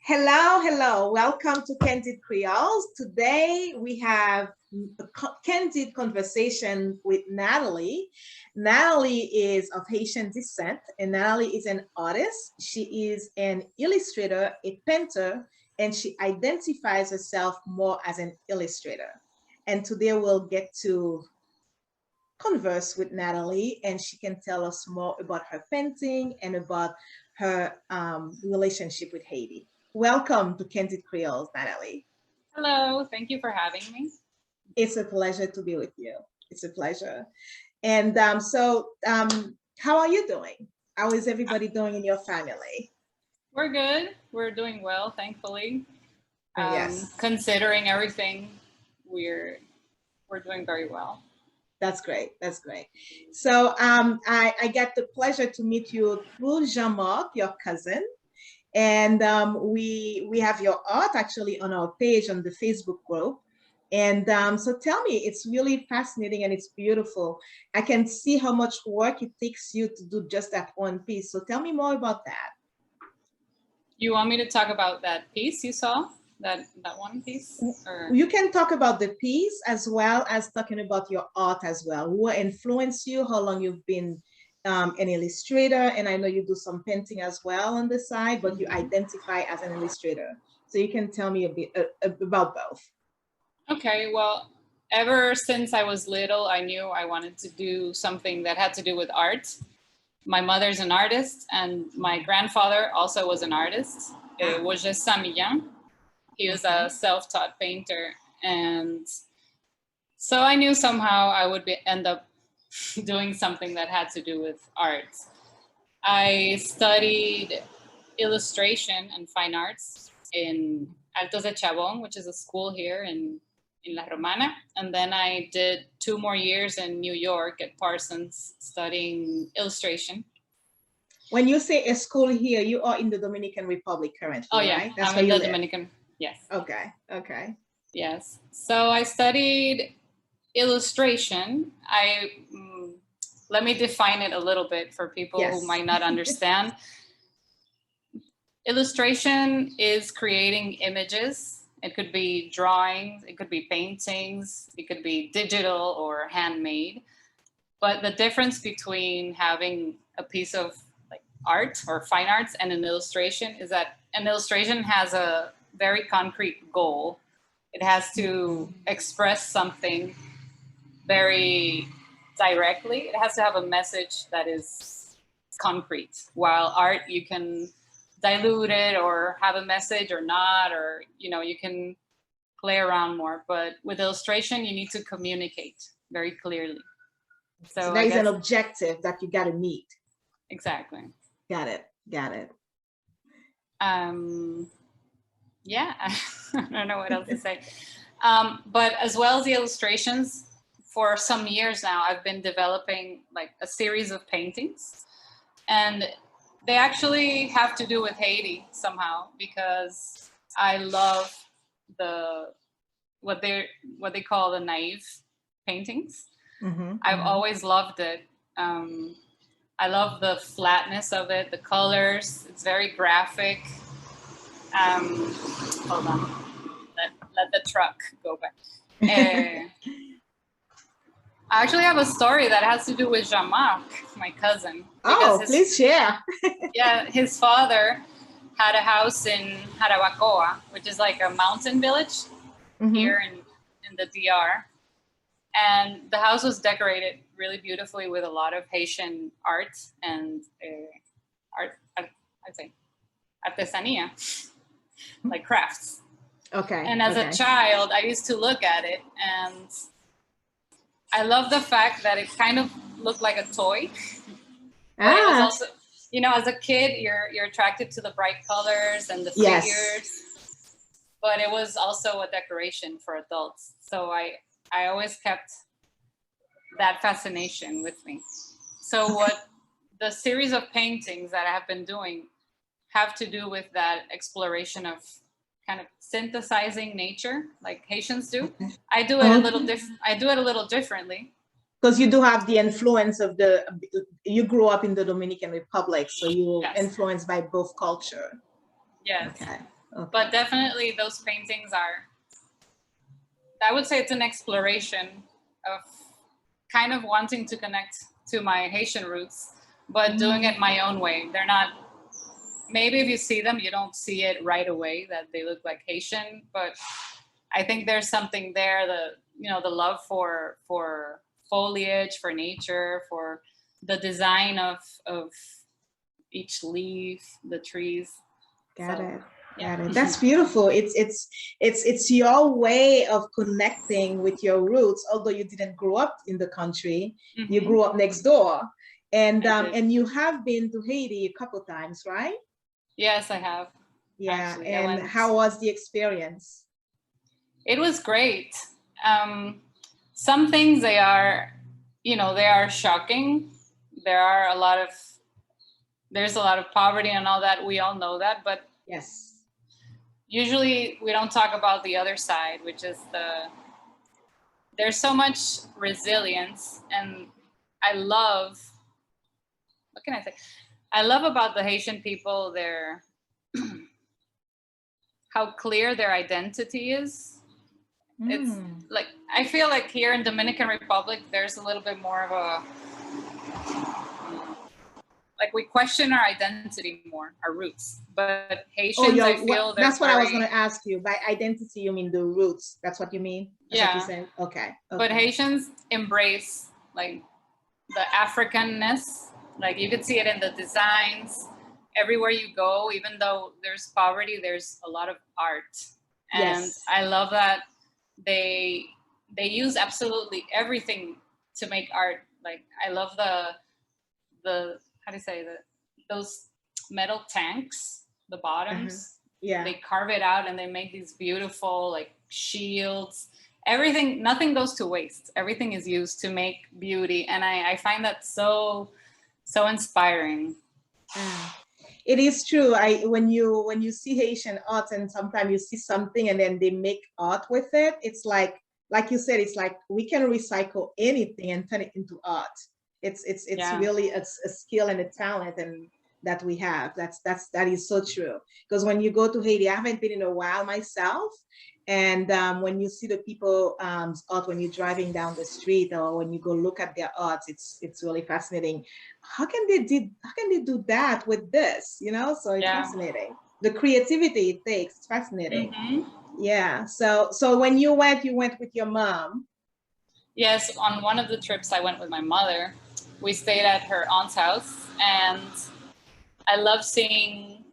Hello, hello. Welcome to Candid Créoles. Today we have a candid conversation with Nathalie. Nathalie is of Haitian descent, and Nathalie is an artist. She is an illustrator, a painter, and she identifies herself more as an illustrator. And today we'll get to converse with Nathalie, and she can tell us more about her painting and about her relationship with Haiti. Welcome to Candid Creoles, Nathalie. Hello, thank you for having me. It's a pleasure to be with you. It's a pleasure. And how are you doing? How is everybody doing in your family? We're good. We're doing well, thankfully. Yes. Considering everything, we're doing very well. That's great. That's great. So I get the pleasure to meet you through Jean-Marc, your cousin. And we have your art actually on our page on the Facebook group. And so tell me, it's really fascinating and it's beautiful. I can see how much work it takes you to do just that one piece. So tell me more about that. You want me to talk about that piece you saw? That one piece? Or? You can talk about the piece as well as talking about your art as well. Who influenced you? How long you've been an illustrator, and I know you do some painting as well on the side, but you identify as an illustrator. So you can tell me a bit about both. Okay, well, ever since I was little, I knew I wanted to do something that had to do with art. My mother's an artist, and my grandfather also was an artist. It was just Samillan. He was a self-taught painter, and so I knew somehow I would end up doing something that had to do with art. I studied illustration and fine arts in Altos de Chabón, which is a school here in La Romana. And then I did 2 more years in New York at Parsons studying illustration. When you say a school here, you are in the Dominican Republic currently, oh, yeah. right? That's I'm in the Dominican, yes. Okay, okay. Yes. So I studied illustration. Let me define it a little bit for people who might not understand. Illustration is creating images. It could be drawings, it could be paintings, it could be digital or handmade. But the difference between having a piece of like art or fine arts and an illustration is that an illustration has a very concrete goal. It has to express something very directly. It has to have a message that is concrete, while art, you can dilute it or have a message or not, or you can play around more. But with illustration, you need to communicate very clearly. So there is an objective that you got to meet. Exactly. Got it. Yeah, I don't know what else to say. But as well as the illustrations, for some years now, I've been developing like a series of paintings, and they actually have to do with Haiti somehow, because I love what they call the naive paintings. I've always loved it. I love the flatness of it, the colors. It's very graphic. Hold on, let the truck go by. I actually have a story that has to do with Jean-Marc, my cousin. Oh, please share. Yeah, his father had a house in Jarabacoa, which is like a mountain village here in the DR. And the house was decorated really beautifully with a lot of Haitian art and I'd say artesanía, like crafts. Okay. And as a child, I used to look at it, and I love the fact that it kind of looked like a toy. It was also, as a kid, you're attracted to the bright colors and the figures, but it was also a decoration for adults. So I always kept that fascination with me. So what the series of paintings that I have been doing have to do with that exploration of kind of synthesizing nature, like Haitians do. I do it a little differently. Because you do have the influence of you grew up in the Dominican Republic, so you're influenced by both culture. Yes. Okay. Okay. But definitely those paintings are, I would say it's an exploration of kind of wanting to connect to my Haitian roots, but doing it my own way. They're not, maybe if you see them, you don't see it right away that they look like Haitian, but I think there's something there, the love for foliage, for nature, for the design of each leaf, the trees. Got So, it. yeah. Got it. That's beautiful. It's your way of connecting with your roots. Although you didn't grow up in the country, you grew up next door, and you have been to Haiti a couple times, right? Yes, I have. Yeah. Actually, and how was the experience? It was great. Some things they are shocking. There's a lot of poverty and all that. We all know that, but yes, usually we don't talk about the other side, which is there's so much resilience. And what can I say? I love about the Haitian people, how clear their identity is. It's like, I feel like here in Dominican Republic, there's a little bit more of a, like, we question our identity more, our roots. But Haitians, I feel that's what I was going to ask you. By identity, you mean the roots? That's what you mean? That's what you said? Okay. But Haitians embrace like the Africanness. Like you could see it in the designs. Everywhere you go, even though there's poverty, there's a lot of art. And I love that they use absolutely everything to make art. Like I love the how do you say that, those metal tanks, the bottoms. Yeah, they carve it out and they make these beautiful like shields. Everything, nothing goes to waste. Everything is used to make beauty, and I find that so inspiring. It is true. When you see Haitian art and sometimes you see something and then they make art with it, it's like you said, it's like we can recycle anything and turn it into art. It's really a skill and a talent and that we have. That is so true. Because when you go to Haiti, I haven't been in a while myself. And when you see the people art, when you're driving down the street or when you go look at their arts, it's really fascinating. How can they do that with this? So it's fascinating. The creativity it takes, it's fascinating. Yeah. So when you went with your mom. Yes, on one of the trips I went with my mother. We stayed at her aunt's house, and I love seeing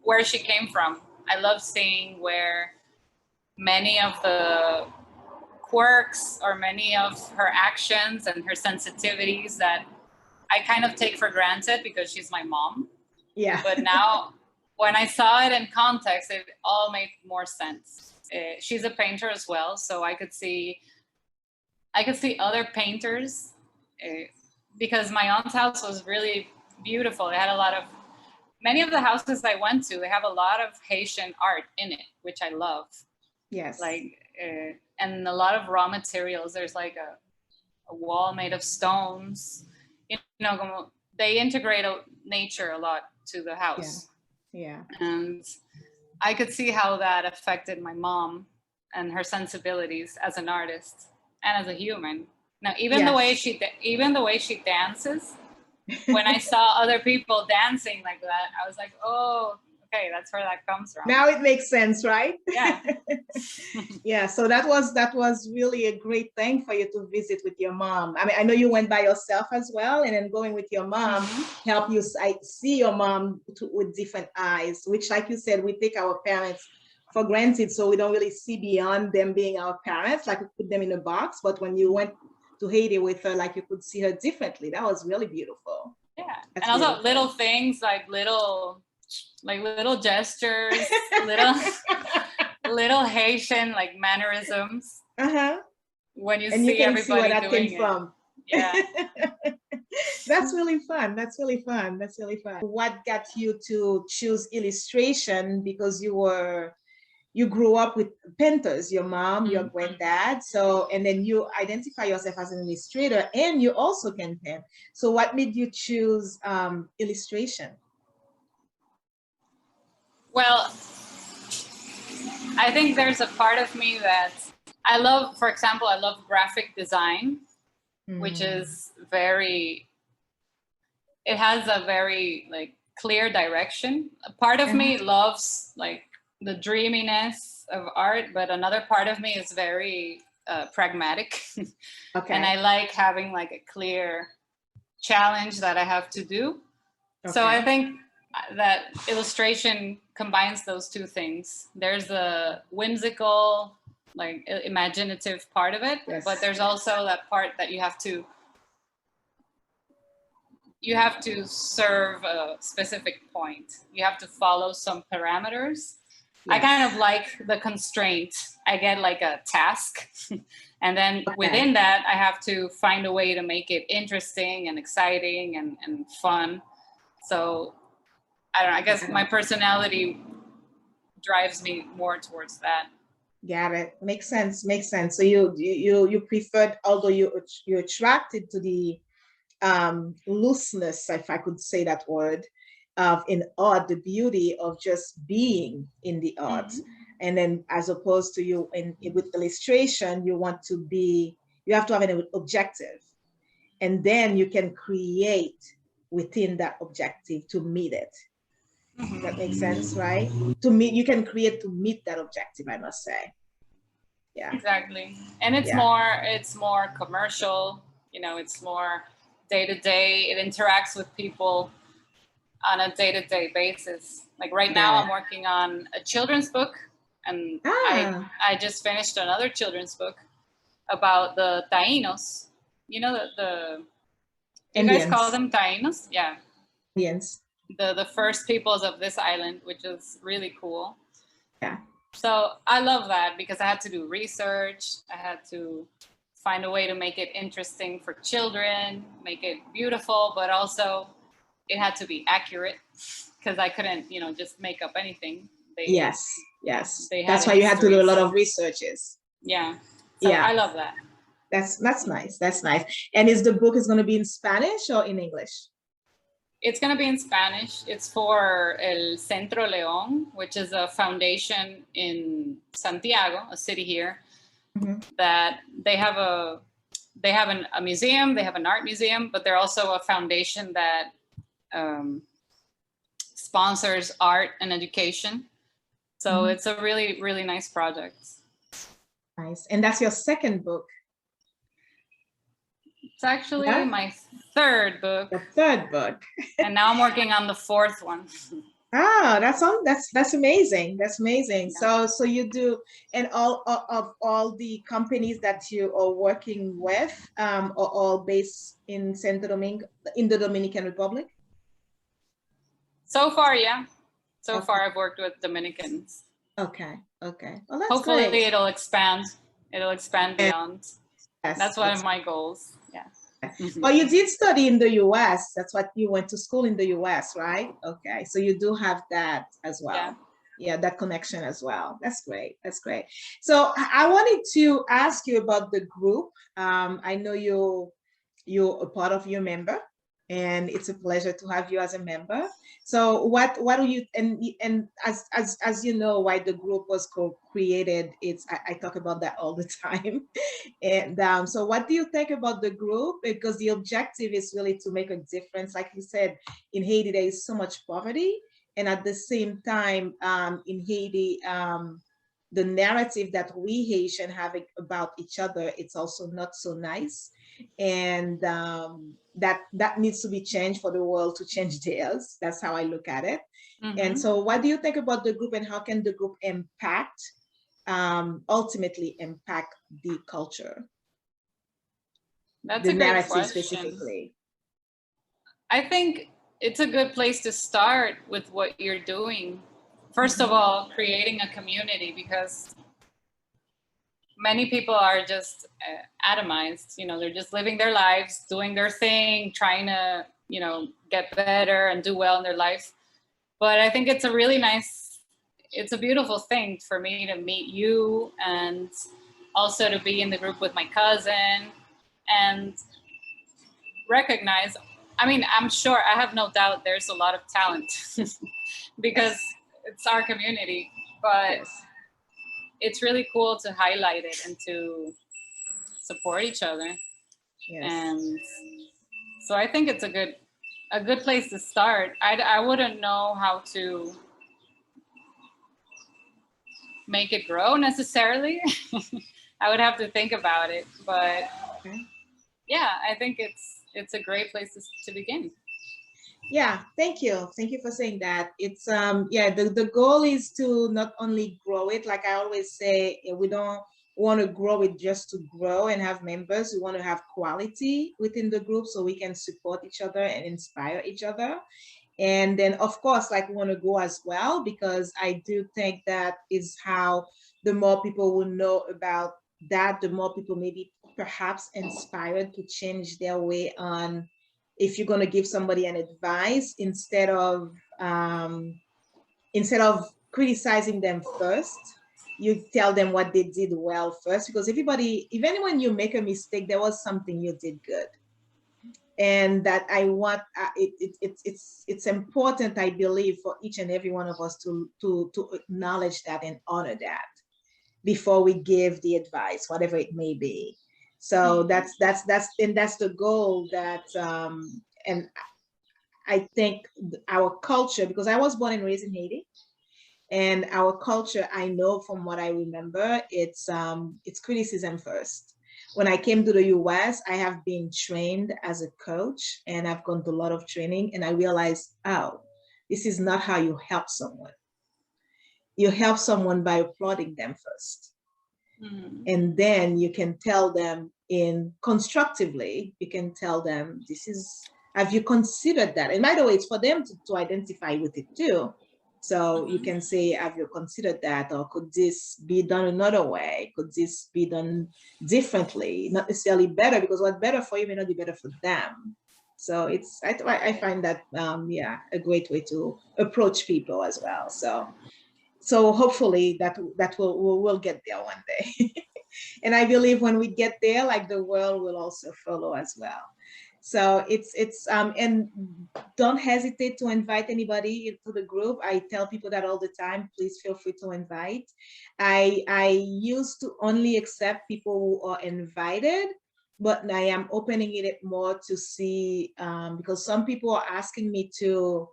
where she came from. I love seeing where many of the quirks or many of her actions and her sensitivities that I kind of take for granted because she's my mom. Yeah. But now when I saw it in context, it all made more sense. She's a painter as well, so I could see other painters because my aunt's house was really beautiful. It had many of the houses I went to, they have a lot of Haitian art in it, which I love. Yes. Like, and a lot of raw materials. There's like a wall made of stones. They integrate nature a lot to the house. Yeah. And I could see how that affected my mom and her sensibilities as an artist and as a human. Now, even the way she dances, when I saw other people dancing like that, I was like, oh, okay, that's where that comes from. Now it makes sense, right? Yeah. Yeah. So that was really a great thing for you to visit with your mom. I mean, I know you went by yourself as well, and then going with your mom helped you see your mom with different eyes, which, like you said, we take our parents for granted, so we don't really see beyond them being our parents, like we put them in a box. But when you went to Haiti with her, like you could see her differently. That was really beautiful. Yeah. That's and also little things like little gestures, little Haitian like mannerisms. When you see everybody where that doing came from. Yeah. That's really fun. What got you to choose illustration? Because you grew up with painters, your mom, your granddad. So, and then you identify yourself as an illustrator and you also can paint. So what made you choose illustration? Well, I think there's a part of me that I love, for example, I love graphic design, which is it has a very like clear direction. A part of me loves like the dreaminess of art, but another part of me is very pragmatic. Okay. And I like having like a clear challenge that I have to do. Okay. So I think that illustration combines those two things. There's the whimsical, like imaginative part of it, but there's also that part that you have to serve a specific point. You have to follow some parameters. I kind of like the constraint. I get like a task. And then within that, I have to find a way to make it interesting and exciting and fun. So I don't know, I guess my personality drives me more towards that. Got it. Makes sense. Makes sense. So you preferred, although you're attracted to the looseness, if I could say that word, of in art, the beauty of just being in the art. And then as opposed to with illustration, you have to have an objective, and then you can create within that objective to meet it. That makes sense, right? You can create to meet that objective, I must say. Yeah, exactly. And it's more commercial, it's more day-to-day. It interacts with people on a day-to-day basis. Like right now I'm working on a children's book, and I just finished another children's book about the Taínos. You guys call them Taínos? Yeah. Indians. The first peoples of this island, which is really cool. Yeah. So I love that because I had to do research. I had to find a way to make it interesting for children, make it beautiful, but also it had to be accurate because I couldn't, just make up anything. Yes. That's why you had to do a lot of researches. Yeah. So I love that. That's nice. That's nice. And is the book going to be in Spanish or in English? It's going to be in Spanish. It's for El Centro León, which is a foundation in Santiago, a city here, that they have a museum, they have an art museum, but they're also a foundation that sponsors art and education. So it's a really, really nice project. Nice. And that's your second book? It's actually my third book. The third book. And now I'm working on the fourth one. That's amazing. That's amazing. Yeah. So you do, and all the companies that you are working with are all based in Santo Domingo, in the Dominican Republic? So far, yeah. So far I've worked with Dominicans. Okay. Well, that's hopefully great. it'll expand beyond. That's one of my goals. Yeah. Well, you did study in the US. That's what you went to school in the US, right? Okay. So you do have that as well. Yeah, that connection as well. That's great. So I wanted to ask you about the group. I know you're a part of your member, and it's a pleasure to have you as a member. So what do you, and as you know, why the group was created, I talk about that all the time. And so what do you think about the group? Because the objective is really to make a difference. Like you said, in Haiti, there is so much poverty. And at the same time, in Haiti, the narrative that we Haitian have about each other, it's also not so nice. And that needs to be changed for the world to change theirs. That's how I look at it. And so what do you think about the group, and how can the group ultimately impact the culture? That's a great question. Specifically. I think it's a good place to start with what you're doing. First of all, creating a community, because many people are just atomized. They're just living their lives, doing their thing, trying to, get better and do well in their life. But I think it's a beautiful thing for me to meet you, and also to be in the group with my cousin and recognize, I'm sure, I have no doubt there's a lot of talent because it's our community, but it's really cool to highlight it and to support each other. Yes. And so I think it's a good place to start. I wouldn't know how to make it grow necessarily. I would have to think about it, but yeah, I think it's a great place to begin. Yeah, thank you for saying that. It's yeah, the goal is to not only grow it, like I always say, we don't want to grow it just to grow and have members. We want to have quality within the group so we can support each other and inspire each other. And then of course, like, we want to go as well, because I do think that is how the more people will know about that, the more people maybe perhaps inspired to change their way on. If you're going to give somebody an advice, instead of criticizing them first, you tell them what they did well first, because everybody, even when you make a mistake, there was something you did good. And that I want, it's important, I believe, for each and every one of us to acknowledge that and honor that before we give the advice, whatever it may be. So that's the goal. That and I think our culture, because I was born and raised in Haiti, and our culture, I know from what I remember, it's criticism first. When I came to the US, I have been trained as a coach, and I've gone to a lot of training, and I realized, oh, this is not how you help someone. You help someone by applauding them first. And then you can tell them constructively, you can tell them, have you considered that? And by the way, it's for them to identify with it too. So you can say, have you considered that? Or could this be done another way? Could this be done differently? Not necessarily better, because what's better for you may not be better for them. So I find that, yeah, a great way to approach people as well. So hopefully that we'll get there one day. And I believe when we get there, like, the world will also follow as well. So and don't hesitate to invite anybody into the group. I tell people that all the time, please feel free to invite. I used to only accept people who are invited, but I am opening it more to see, because some people are asking me to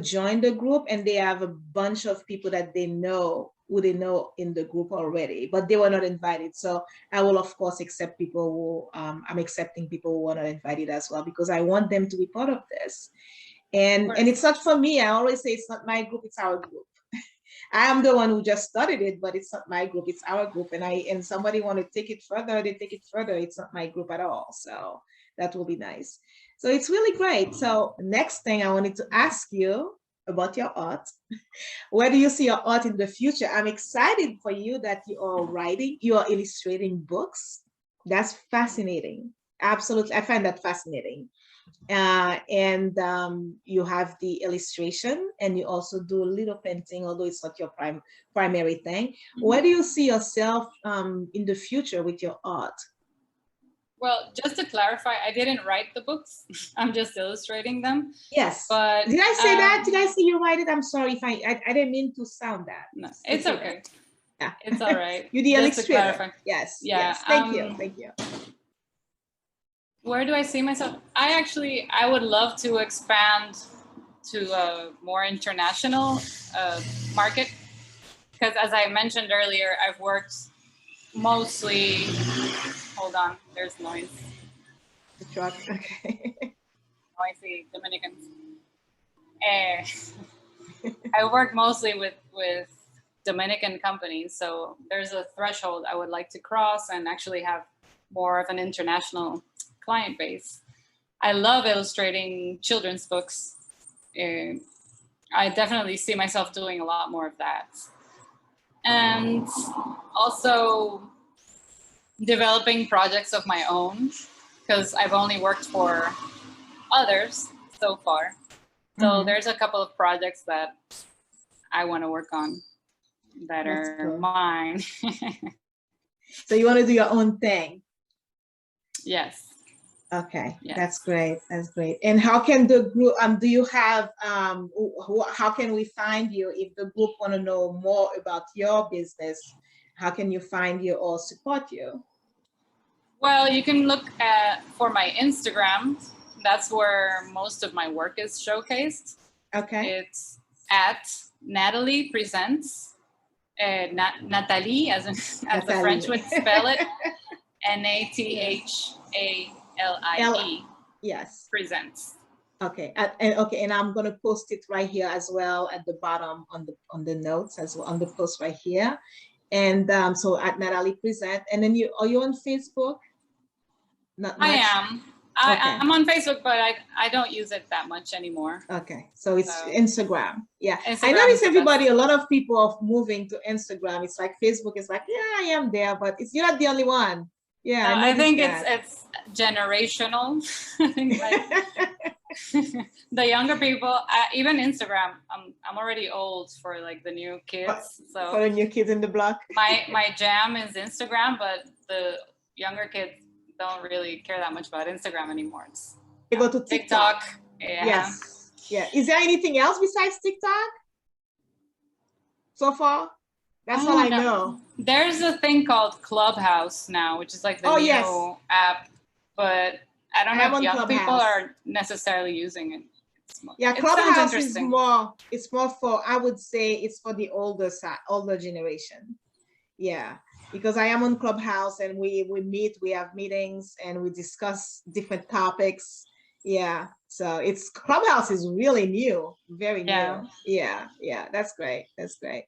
join the group, and they have a bunch of people that they know in the group already, but they were not invited. So I will of course accept people who I'm accepting people who are not invited as well, because I want them to be part of this. And it's not for me. I always say it's not my group, it's our group. I am the one who just started it, but it's not my group, it's our group. And somebody want to take it further, they take it further. It's not my group at all. So that will be nice. So it's really great. So next thing I wanted to ask you about your art. Where do you see your art in the future? I'm excited for you that you are illustrating books. That's fascinating. Absolutely. I find that fascinating. And you have the illustration, and you also do a little painting, although it's not your primary thing. Where do you see yourself in the future with your art? Well, just to clarify, I didn't write the books. I'm just illustrating them. Yes. But did I say that? Did I say you write it? I'm sorry if I didn't mean to sound that. No, it's okay. Yeah. It's all right. You're the illustrator. Yes. Yeah. Yes. Thank you. Thank you. Where do I see myself? I would love to expand to a more international market, because as I mentioned earlier, I've worked mostly, hold on, there's noise. The truck, okay. Noisy Dominicans. I work mostly with Dominican companies, so there's a threshold I would like to cross and actually have more of an international client base. I love illustrating children's books. I definitely see myself doing a lot more of that. And also developing projects of my own, because I've only worked for others so far. So there's a couple of projects that I want to work on that are mine. So you want to do your own thing? Yes. Okay, that's Yes. great. That's great. And how can the group, do you have, how can we find you if the group want to know more about your business? How can you find you or support you? Well, you can look at for my Instagram. That's where most of my work is showcased. Okay. It's at Nathalie Presents. Nathalie, as the French Nathalie. would spell it, Yes. Nathalie Yes. Presents. Okay. Okay, and I'm gonna post it right here as well at the bottom on the notes as well on the post right here. And so at Nathalie Present, and then are you on Facebook? Not I much. am. Okay. I'm on Facebook, but I don't use it that much anymore. Okay, so it's So, Instagram. Yeah, Instagram I notice is the everybody, best. a lot of people are moving to Instagram. It's like Facebook is like, yeah, I am there, but you're not the only one. Yeah, I I noticed think that. it's generational. I think like the younger people, even Instagram. I'm already old for like the new kids. So For the new kids in the block. my jam is Instagram, but the younger kids don't really care that much about Instagram anymore. It's They go to TikTok. Yeah. Yes. Yeah. Is there anything else besides TikTok so far? That's all I know. There's a thing called Clubhouse now, which is like the new app, but I don't know if young people are necessarily using it. Yeah, Clubhouse is more, it's more for, I would say it's for the older side, older generation. Yeah, because I am on Clubhouse and we meet, we have meetings and we discuss different topics. Yeah, so it's Clubhouse is really new, very new. Yeah, that's great. That's great.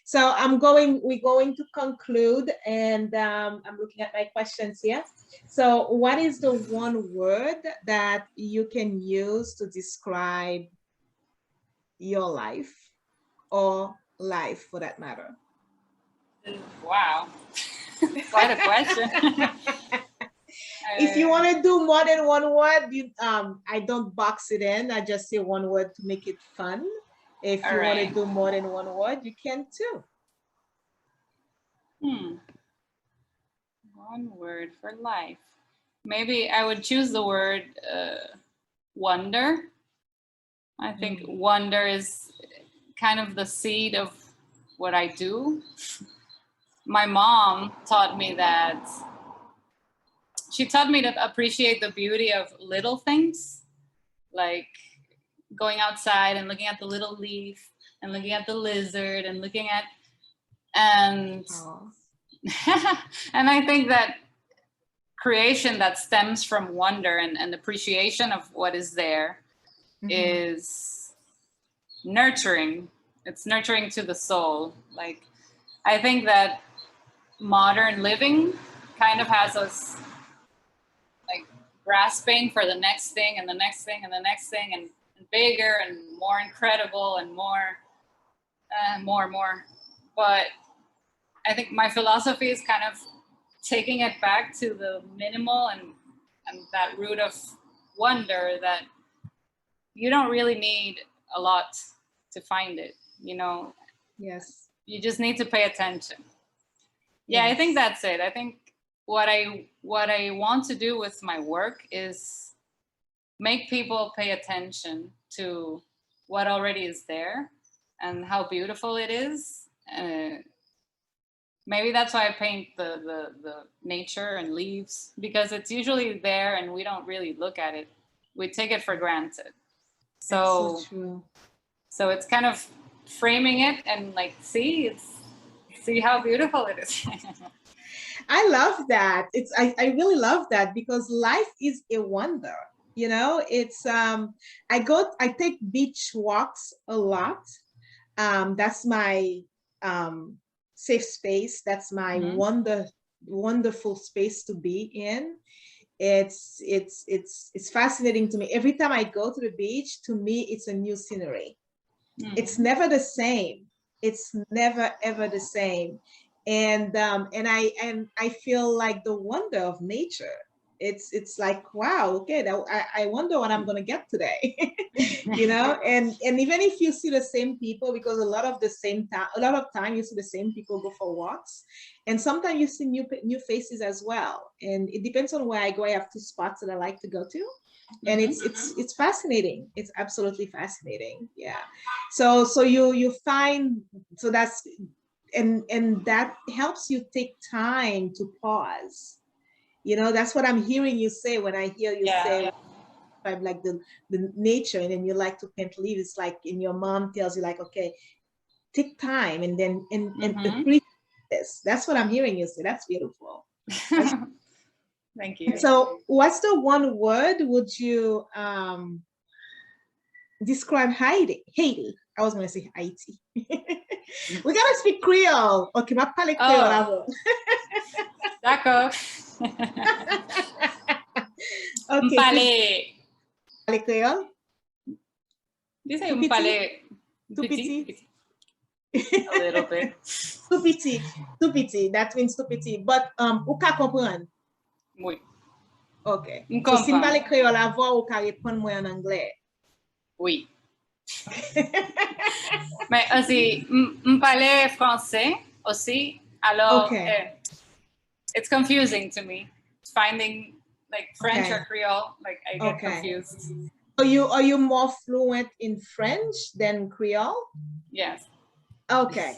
So we're going to conclude, and I'm looking at my questions here. So what is the one word that you can use to describe your life or life for that matter? Wow, quite a question. If you want to do more than one word, I don't box it in. I just say one word to make it fun. If you want to do more than one word, you can too. One word for life. Maybe I would choose the word wonder. I think wonder is kind of the seed of what I do. My mom taught me that. She taught me to appreciate the beauty of little things, like going outside and looking at the little leaf and looking at the lizard and looking at, and and I think that creation that stems from wonder and appreciation of what is there is nurturing. It's nurturing to the soul. Like, I think that modern living kind of has us like grasping for the next thing and the next thing and the next thing and bigger and more incredible and more. But I think my philosophy is kind of taking it back to the minimal and that root of wonder, that you don't really need a lot to find it, you know. Yes. You just need to pay attention. Yeah, I think that's it. I think what I want to do with my work is make people pay attention to what already is there and how beautiful it is. Maybe that's why I paint the nature and leaves, because it's usually there and we don't really look at it. We take it for granted. So true. So it's kind of framing it and like, see how beautiful it is. I love that. I really love that, because life is a wonder. You know, it's I take beach walks a lot. That's my safe space. That's my wonderful space to be in. It's fascinating to me. Every time I go to the beach, to me, it's a new scenery. It's never the same. It's never ever the same. And I feel like the wonder of nature. It's like, wow, okay, I wonder what I'm gonna get today. You know, and even if you see the same people, because a lot of time you see the same people go for walks, and sometimes you see new faces as well. And it depends on where I go. I have two spots that I like to go to, and it's fascinating. It's absolutely fascinating. Yeah. So you find, so that's, and that helps you take time to pause. You know, that's what I'm hearing you say when I hear you say, I'm like the nature, and then you like to paint leaves. It's like, and your mom tells you like, okay, take time and then and appreciate this. That's what I'm hearing you say. That's beautiful. Thank you. So what's the one word would you describe Haiti? I was gonna say Haiti. We gotta speak Creole. Okay, ma parle Creole avant. D'accord. Okay. Parle Creole? You say un palais too petit? A little bit. Too petit. That means too petit. But ou ka comprendre? Oui. Okay. So si m'parle Creole avant, ou ka répondre moi en anglais? Oui. Mais aussi, m'parle français aussi. Alors, it's confusing to me. Finding like French or Creole, like I get confused. Are you more fluent in French than Creole? Yes. Okay.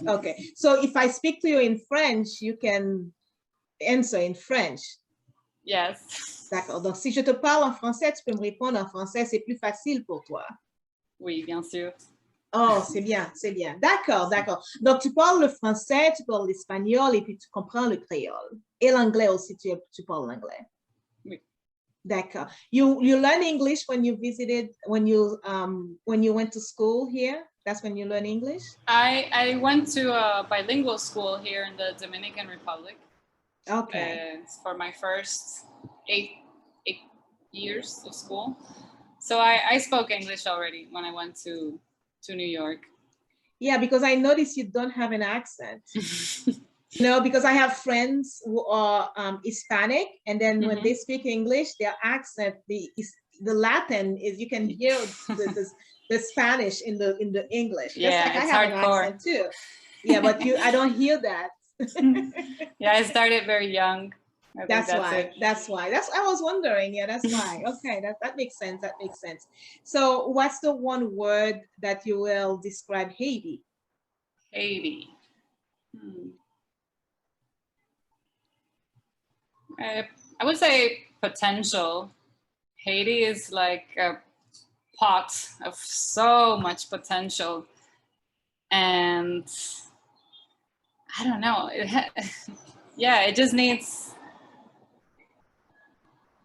So if I speak to you in French, you can answer in French. Yes. D'accord. Donc si je te parle en français, tu peux me répondre en français, c'est plus facile pour toi. Oui, bien sûr. Oh, c'est bien. D'accord. Donc tu parles le français, tu parles l'espagnol et puis tu comprends le créole. Et l'anglais aussi, tu parles l'anglais. Oui. D'accord. You learn English when you went to school here? That's when you learn English? I went to a bilingual school here in the Dominican Republic. Okay. For my first eight years of school. So I spoke English already when I went to New York. Yeah, because I noticed you don't have an accent. No, because I have friends who are Hispanic, and then when they speak English, their accent, the Latin is, you can hear the Spanish in the English. Yeah, just like it's I have hardcore. an accent too. Yeah, but I don't hear that. Yeah, I started very young. That's why. I was wondering. Yeah, that's why. Okay, that makes sense. So what's the one word that you will describe Haiti? Haiti. I would say potential. Haiti is like a pot of so much potential. And I don't know. It just needs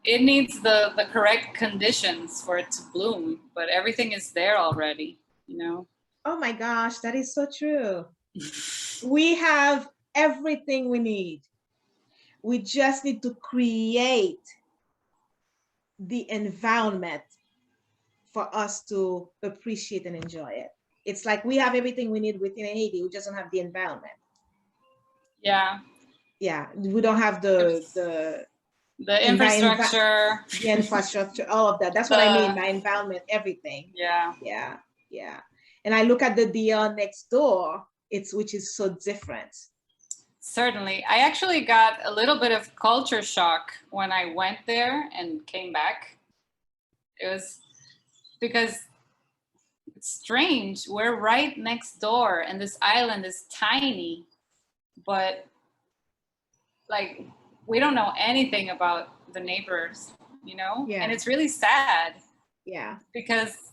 the correct conditions for it to bloom, but everything is there already, you know? Oh my gosh, that is so true. We have everything we need. We just need to create the environment for us to appreciate and enjoy it. It's like we have everything we need within Haiti. We just don't have the environment. Yeah. Yeah, we don't have the infrastructure. The infrastructure, all of that. That's what I mean by environment, everything. Yeah. And I look at the DR next door, which is so different. Certainly. I actually got a little bit of culture shock when I went there and came back. It was because it's strange. We're right next door and this island is tiny, but like we don't know anything about the neighbors, you know? Yeah. And it's really sad. Yeah. Because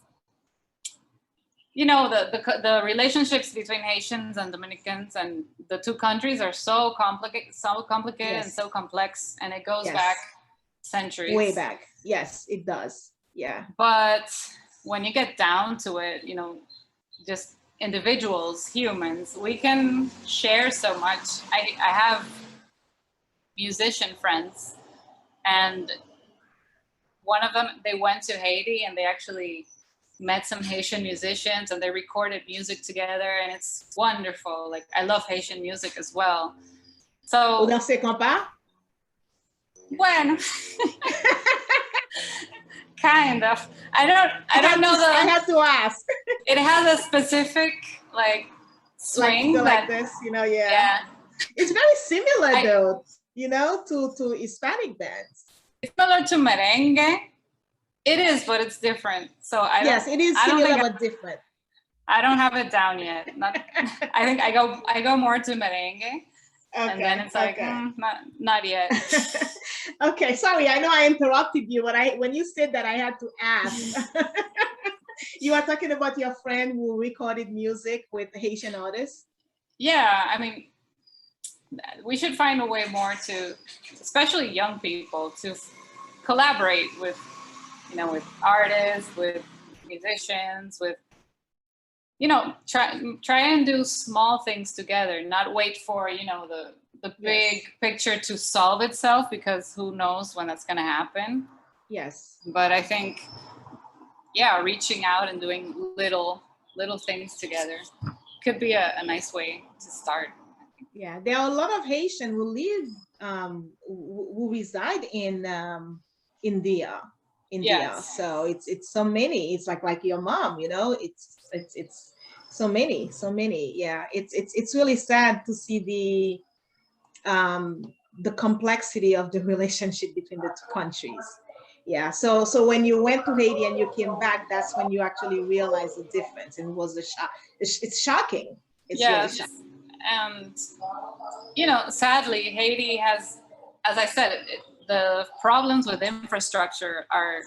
you know, the relationships between Haitians and Dominicans and the two countries are so complicated yes. and so complex, and it goes back centuries. Way back. Yes, it does. Yeah. But when you get down to it, you know, just individuals, humans, we can share so much. I have musician friends, and one of them, they went to Haiti and they actually met some Haitian musicians and they recorded music together, and it's wonderful. Like I love Haitian music as well. So Vous dansez compas? Bueno, kind of. I don't know I had to ask. It has a specific like swing like this, yeah. Yeah. It's very similar though, to Hispanic dance. It's similar to merengue. It is, but it's different. So yes, it is similar but different. I don't have it down yet. I think I go more to merengue. Okay, and then it's like, not yet. Okay, sorry, I know I interrupted you, but when you said that, I had to ask. You are talking about your friend who recorded music with Haitian artists? Yeah, I mean, we should find a way more to, especially young people, to collaborate with, with artists, with musicians, with, try and do small things together, not wait for, the big picture to solve itself, because who knows when that's going to happen. Yes. But I think, yeah, reaching out and doing little things together could be a nice way to start. Yeah, there are a lot of Haitians who live, who reside in India. Yes. So it's so many. It's like your mom, it's so many. Yeah, it's really sad to see the complexity of the relationship between the two countries. Yeah, so when you went to Haiti and you came back, that's when you actually realized the difference, and it was a shock. It's shocking. It's really shocking. And sadly, Haiti has, as I said, the problems with infrastructure are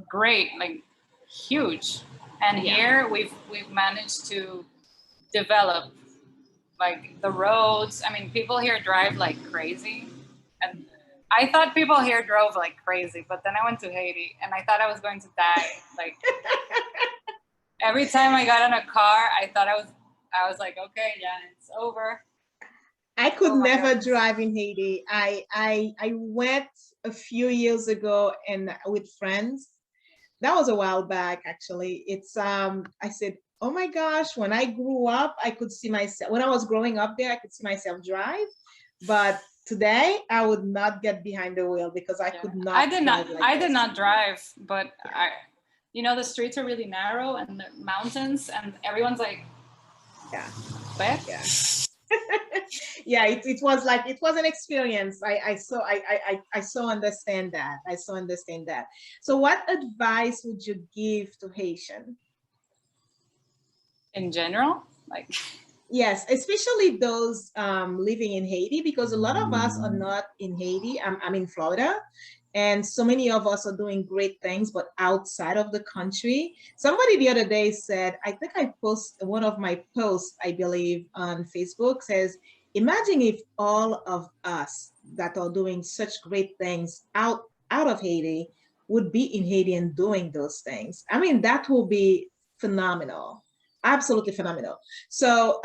great, like huge. And here we've managed to develop like the roads. I mean, people here drive like crazy, and I thought people here drove like crazy, but then I went to Haiti and I thought I was going to die. Like every time I got in a car, I thought I was like, okay, yeah, it's over. I could never drive in Haiti. I went a few years ago and with friends. That was a while back, actually. It's I said, oh my gosh, when I grew up, I could see myself, when I was growing up there, I could see myself drive. But today, I would not get behind the wheel because I could not. I did not drive, but the streets are really narrow and the mountains, and everyone's like, where? Yeah. Yeah, it was an experience. I so understand that. So what advice would you give to Haitian? In general, like yes, especially those living in Haiti, because a lot of us are not in Haiti. I'm in Florida, and so many of us are doing great things, but outside of the country. Somebody the other day said, I think I posted one of my posts, I believe, on Facebook, says, imagine if all of us that are doing such great things out of Haiti would be in Haiti and doing those things. I mean, that will be phenomenal. Absolutely phenomenal. So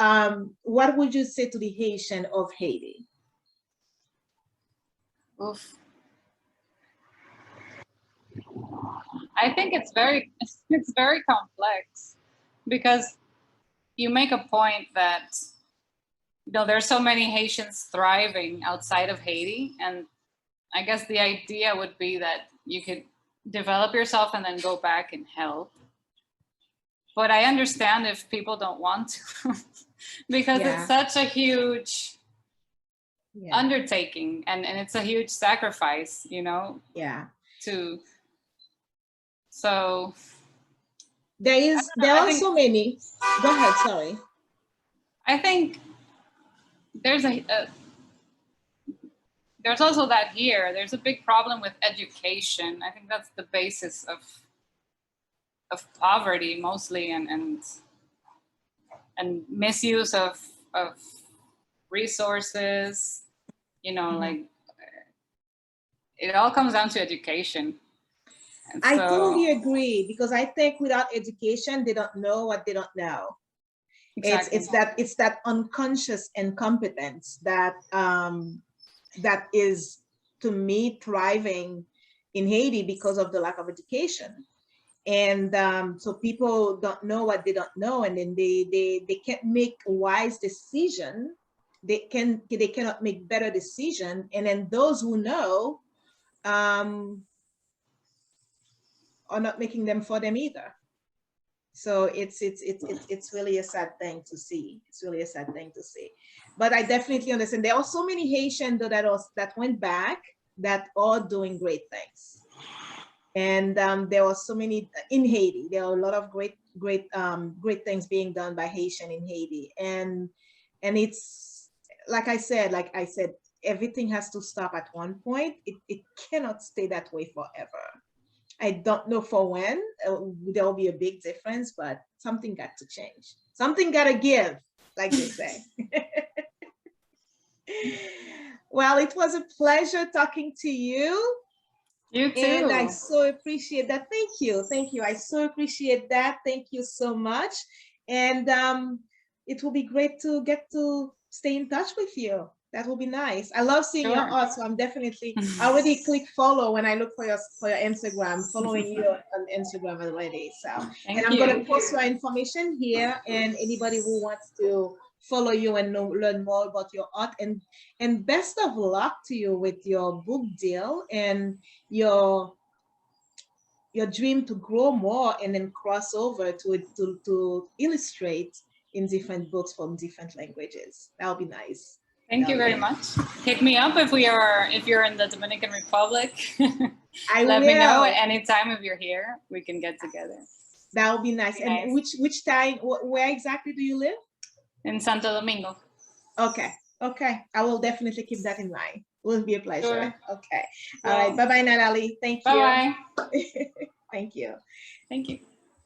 what would you say to the Haitian of Haiti? Oof. I think it's very complex, because you make a point that there's so many Haitians thriving outside of Haiti, and I guess the idea would be that you could develop yourself and then go back and help. But I understand if people don't want to, because it's such a huge undertaking, and it's a huge sacrifice, Yeah. So there are so many. Go ahead, sorry. I think there's also that here, there's a big problem with education. I think that's the basis of poverty mostly, and misuse of resources, like it all comes down to education. And I totally agree, because I think without education, they don't know what they don't know. Exactly. It's that unconscious incompetence that that is, to me, thriving in Haiti because of the lack of education. And so people don't know what they don't know, and then they can't make a wise decision they cannot make better decisions, and then those who know are not making them for them either. So it's really a sad thing to see. It's really a sad thing to see. But I definitely understand. There are so many Haitians though that went back that are doing great things. And there were so many in Haiti. There are a lot of great things being done by Haitian in Haiti. And it's like I said, everything has to stop at one point. It cannot stay that way forever. I don't know for when there'll be a big difference, but something got to change. Something got to give, like they say. Well, it was a pleasure talking to you. You too. And I so appreciate that. Thank you. Thank you. I so appreciate that. Thank you so much. And it will be great to get to stay in touch with you. That will be nice. I love seeing your art, so I'm definitely I already click follow when I look for your Instagram, following you on Instagram already. So and I'm gonna post your information here, and anybody who wants to follow you and learn more about your art, and best of luck to you with your book deal and your dream to grow more and then cross over to illustrate in different books from different languages. That'll be nice. Thank you very much. Hit me up if you're in the Dominican Republic. Let me know anytime if you're here. We can get together. That would be nice. And which time? Where exactly do you live? In Santo Domingo. Okay. Okay. I will definitely keep that in mind. It will be a pleasure. Sure. Okay. All right. Bye bye, Nathalie. Thank you. Bye bye. Thank you. Thank you.